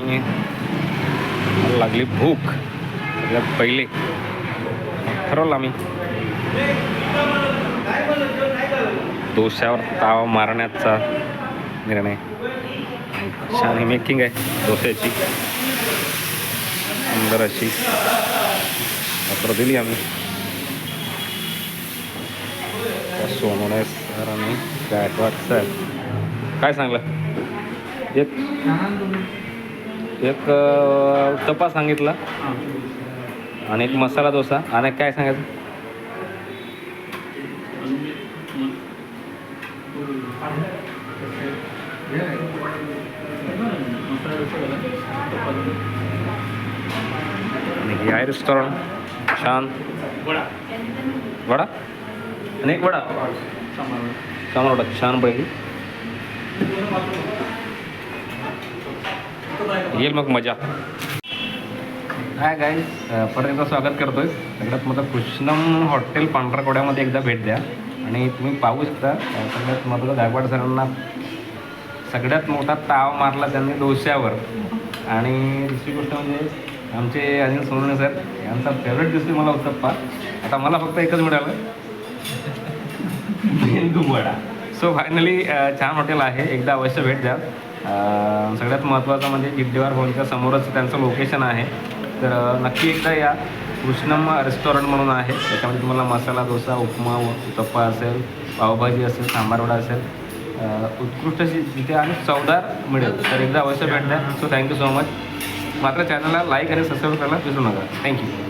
आणि मला लागली भूक. सगळ्यात पहिले ठरवलं आम्ही डोश्यावर ताव मारण्याचा निर्णय. छान ही मेकिंग आहे डोश्याची, सुंदर अशी ऑर्डर दिली आम्ही. सोनवणे सर आणि गायकवाड सर. काय सांगलं? एक उत्तप्पा सांगितला आणि एक मसाला डोसा. आणि काय सांगायचं? आणि हे आहे रेस्टॉरंट छान. वडा आणि एक वडा सांबार वडा छान पैकी. येईल मग मजा. हाय गाईज, परत एकदा स्वागत करतोय. सगळ्यात मोठं कृष्णम हॉटेल पांढरकवड्यामध्ये एकदा भेट द्या. आणि तुम्ही पाहू शकता सगळ्यात महत्त्वाचं गायकवाड सरांना सगळ्यात मोठा ताव मारला त्यांनी डोश्यावर. आणि दुसरी गोष्ट म्हणजे आमचे अनिल सोनवणे सर यांचा फेवरेट दिसतो मला उत्तप्पा. आता मला फक्त एकच मिळालं, मेंदू वडा. सो फायनली छान हॉटेल आहे, एकदा अवश्य भेट द्या. सगळ्यात महत्त्वाचं म्हणजे गिड्डेवार भवनच्या समोरच त्यांचं लोकेशन आहे. तर नक्की एकदा या. कृष्णम रेस्टॉरंट म्हणून आहे, त्याच्यामध्ये तुम्हाला मसाला डोसा, उपमा, उत्तप्पा असेल, पावभाजी असेल, सांबार वडा असेल, उत्कृष्ट अशी तिथे आणि चवदार मिळेल. तर एकदा अवश्य भेट द्या. So thank you so much. मात्र चॅनलला लाईक आणि सबस्क्राईब करायला विसरू नका. थँक्यू.